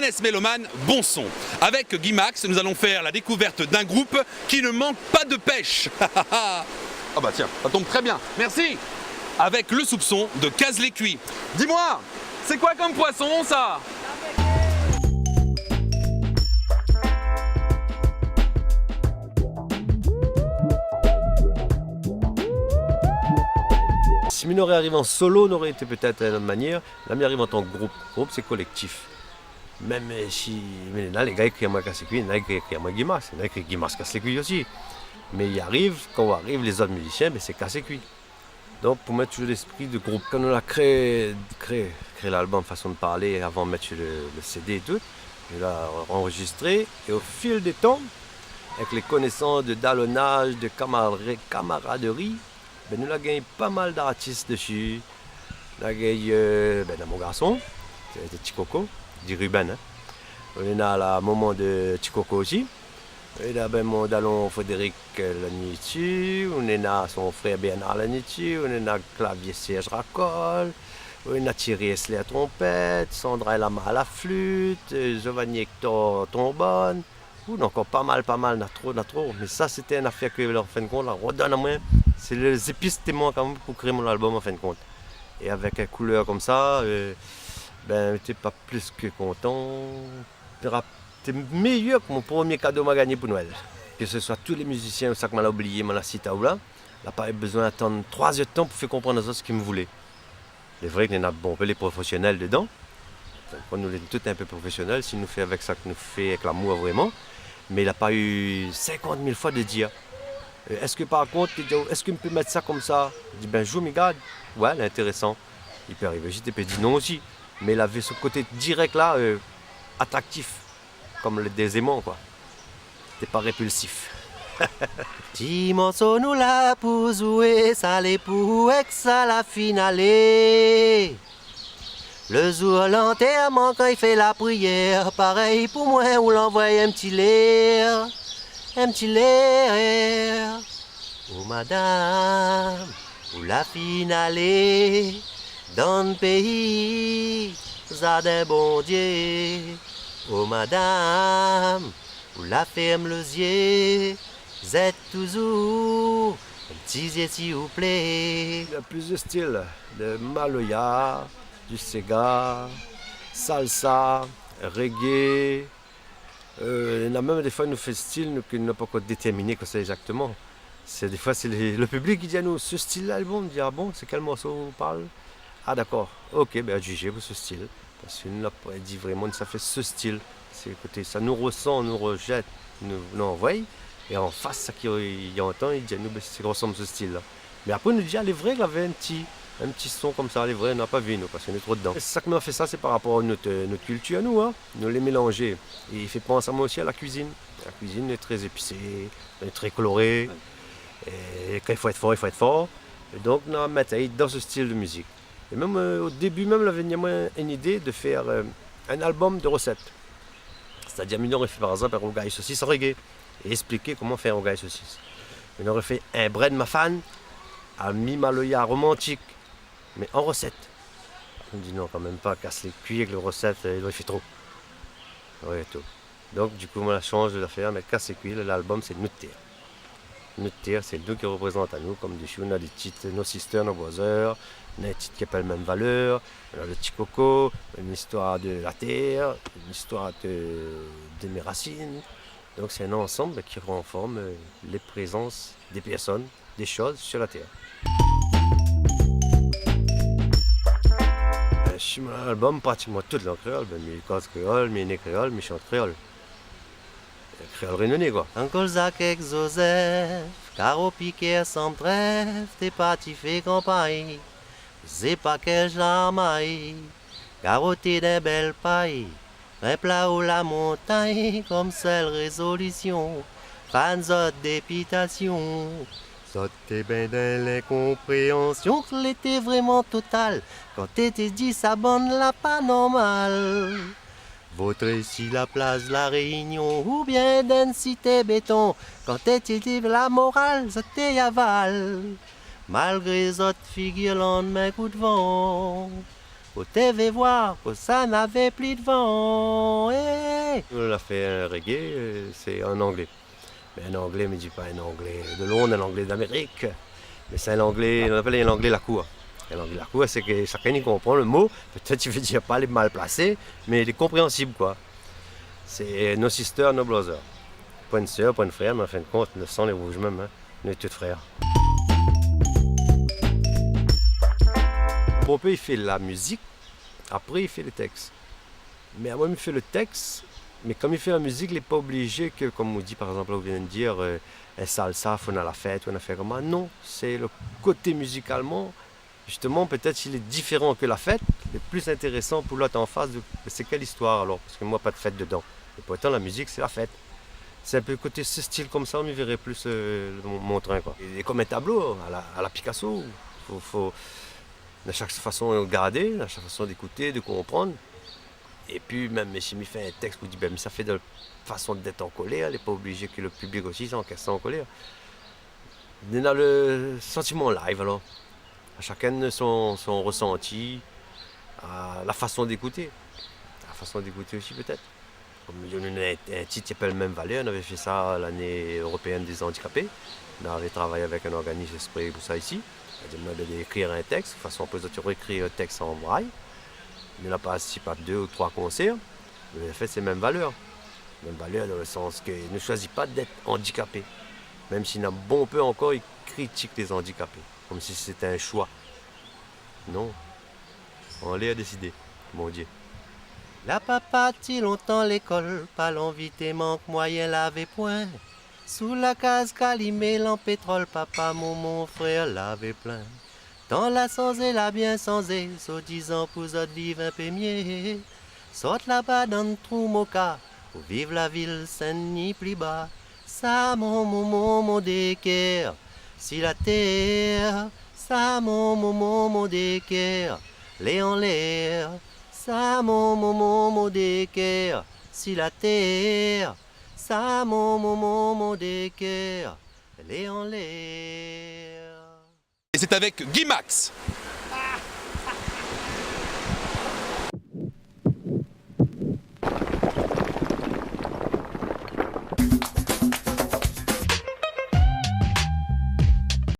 Jeunesse Mélomane, bon son. Avec Guy Max, nous allons faire la découverte d'un groupe qui ne manque pas de pêche. Ah bah tiens, ça tombe très bien, merci. Avec le soupçon de Casse-les-Cuits. Dis-moi, c'est quoi comme poisson ça? Si Mino arrive en solo, on aurait été peut-être d'une autre manière. La mienne arrive en tant que groupe. Groupe, c'est collectif. Même si mais là, les gars écrivent à moi Casse-les-Cuits, il y en a qui écrivent à moi Guy Max, il y en a qui écrivent Guy Max Casse-les-Cuits aussi. Mais il arrive, quand arrivent les autres musiciens, ben, c'est Casse-les-Cuits. Donc pour mettre toujours l'esprit de groupe, quand on a créé l'album façon de parler avant de mettre le CD et tout, on l'a enregistré et au fil des temps, avec les connaissances de dallonnage, de camaraderie, ben, nous avons gagné pas mal d'artistes dessus. On a gagné mon garçon, c'était Chikoko, dit Ruben. Hein. On a la maman de Chikoko aussi. On a mon dallon Frédéric Lanitu, on a son frère Bernard Lanitu, on a clavier Serge Racol, on a Thierry Esley à trompette, Sandra Lama à la flûte, Giovanni Hector trombone. On a encore pas mal, on a trop. Mais ça, c'était une affaire que, en fin de compte, on redonne à moi. C'est les épices témoins quand même pour créer mon album, en fin de compte. Et avec une couleur comme ça, ben, t'es pas plus que content. T'es meilleur que mon premier cadeau m'a gagné pour Noël. Que ce soit tous les musiciens, ça que m'a oublié, m'a cité là, il n'a pas eu besoin d'attendre 3 heures de temps pour faire comprendre aux autres ce qu'ils me voulaient. C'est vrai qu'il y en a un peu les professionnels dedans. Quand nous sommes tous un peu professionnels, si nous fait avec ça que nous fait avec l'amour vraiment. Mais il n'a pas eu 50 000 fois de dire. Est-ce que par contre, est-ce qu'il peut mettre ça comme ça? Je dis, ben joue, mes gars. Ouais, c'est intéressant. Il peut arriver, j'étais dit non aussi. Mais il avait ce côté direct là, attractif. Comme des aimants, quoi. C'était pas répulsif. Petit morceau nous là pour jouer, ça les pour ça la finale. Le jour l'enterrement quand il fait la prière, pareil pour moi on l'envoie un petit l'air. Oh madame, pour la finale, dans le pays, ça d'un bon Dieu. Oh madame, pour la ferme les yeux, vous êtes toujours un petit yeux s'il vous plaît. Il y a plusieurs styles, de maloya, du sega, salsa, reggae. Il y en a même des fois, nous fait style que nous n'avons pas encore déterminé que c'est exactement. Des fois, c'est le public qui dit à nous, ce style-là, bon, on dit, ah bon, c'est quel morceau on parle? Ah d'accord, ok, ben jugez pour ce style. Parce que nous n'a pas dit vraiment que ça fait ce style. C'est écoutez, ça nous ressent, nous rejette, nous envoie. Et en face, ça qu'il entend, il dit à nous, ben, ça ressemble à ce style-là. Mais après, on nous dit, ah, les vrais, il avait un petit son comme ça, les vrais, on n'a pas vu, nous, parce qu'on est trop dedans. C'est ça qui m'a fait ça, c'est par rapport à notre culture, nous, hein. Nous les mélanger. Et il fait penser à moi aussi à la cuisine. La cuisine est très épicée, est très colorée. Et quand il faut être fort, il faut être fort. Et donc, on a mis dans ce style de musique. Et même au début, même, on avait une idée de faire un album de recettes. C'est-à-dire, on aurait fait par exemple un rougail saucisse en reggae et expliquer comment faire un rougail saucisse. On aurait fait un bread mafan à mi-maloya romantique, mais en recette. On dit non, quand même pas, casse les cuits avec les recettes, il fait trop. Ouais, tout. Donc, du coup, on a changé de l'affaire, mais casse les cuits, l'album, c'est Nous de Terre. Nous de Terre, c'est nous qui représente à nous, comme des on a des titres, nos sisters, nos brothers, on a des titres qui n'ont pas la même valeur, on a le Chikoko, une histoire de la terre, une histoire de mes racines. Donc c'est un ensemble qui renforme les présences des personnes, des choses sur la terre. Je suis dans l'album pratiquement toute langue créole, mes causes créoles, mes nez créoles, mes chants créoles. Créole réunionnais quoi. Uncle Zach et Joseph, Caro Piquet sans trêve, t'es parti fait campagne. C'est pas que j'amaille, garotté d'un bel paille. Un plat ou la montagne, comme seule résolution. Fans d'épitation. Sauter ben dans l'incompréhension, que l'était vraiment total. Quand t'étais dit ça bonne la pas normal. Votre ici la place de la Réunion, ou bien d'une cité béton. Quand t'étais dit la morale, c'était aval. Malgré les autres figures lendemain coup de vent. Au TV voir que ça n'avait plus de vent. Eh. On a fait un reggae, c'est en anglais. Mais un anglais, mais je dis pas un anglais de Londres, un anglais d'Amérique. Mais c'est un anglais, on appelle un anglais la cour. Un anglais la cour, c'est que chacun y comprend le mot. Peut-être tu veux dire pas les mal placés, mais il est compréhensible quoi. C'est nos sisters, nos brothers. Pas une sœur, pas une frère, mais en fin de compte, le sang les rouges même, hein. On est tous frères. Pompeu, il fait la musique, après il fait le texte. Mais moi, il fait le texte, mais comme il fait la musique, il n'est pas obligé que, comme on dit par exemple, là, on vient de dire, un salsa, on a la fête, on a fait comment. Non, c'est le côté musicalement, justement, peut-être il est différent que la fête, mais plus intéressant pour l'autre en face. C'est quelle histoire alors? Parce que moi, pas de fête dedans. Et pourtant, la musique, c'est la fête. C'est un peu côté ce style comme ça, on y verrait plus mon train, quoi. Et comme un tableau, à la Picasso, faut de chaque façon de regarder, de chaque façon d'écouter, de comprendre. Et puis même si il fait un texte vous dit ben, mais ça fait de façon d'être en colère, il n'est pas obligé que le public aussi soit en colère. Il y a le sentiment live alors. À chacun son ressenti, la façon d'écouter. La façon d'écouter aussi peut-être. On a un titre qui s'appelle Même Valeur, on avait fait ça l'année européenne des handicapés. On avait travaillé avec un organisme exprès pour ça ici. On a demandé d'écrire un texte, de façon à tu écrire un texte en braille. On a participé à 2 ou 3 concerts. On a fait ces mêmes valeurs. Même valeurs dans le sens qu'il ne choisit pas d'être handicapé. Même s'il a bon peu encore, il critique les handicapés. Comme si c'était un choix. Non. On l'a décidé, mon Dieu. La papa dit longtemps l'école, pas l'envité manque moyen laver point. Sous la case calimée, en pétrole, papa, mon frère l'avait plein. Dans la sans et la bien sans et, so 10 ans pour autres vivre un peu mieux. Sorte là-bas dans le trou moka, pour vivre la ville Saint-Denis plus bas. Ça mon décaire, si la terre, ça mon décaire, Léon l'air. Ça mon décaire, si la terre, ça mon décaire, Léon l'air. Et c'est avec Guy Max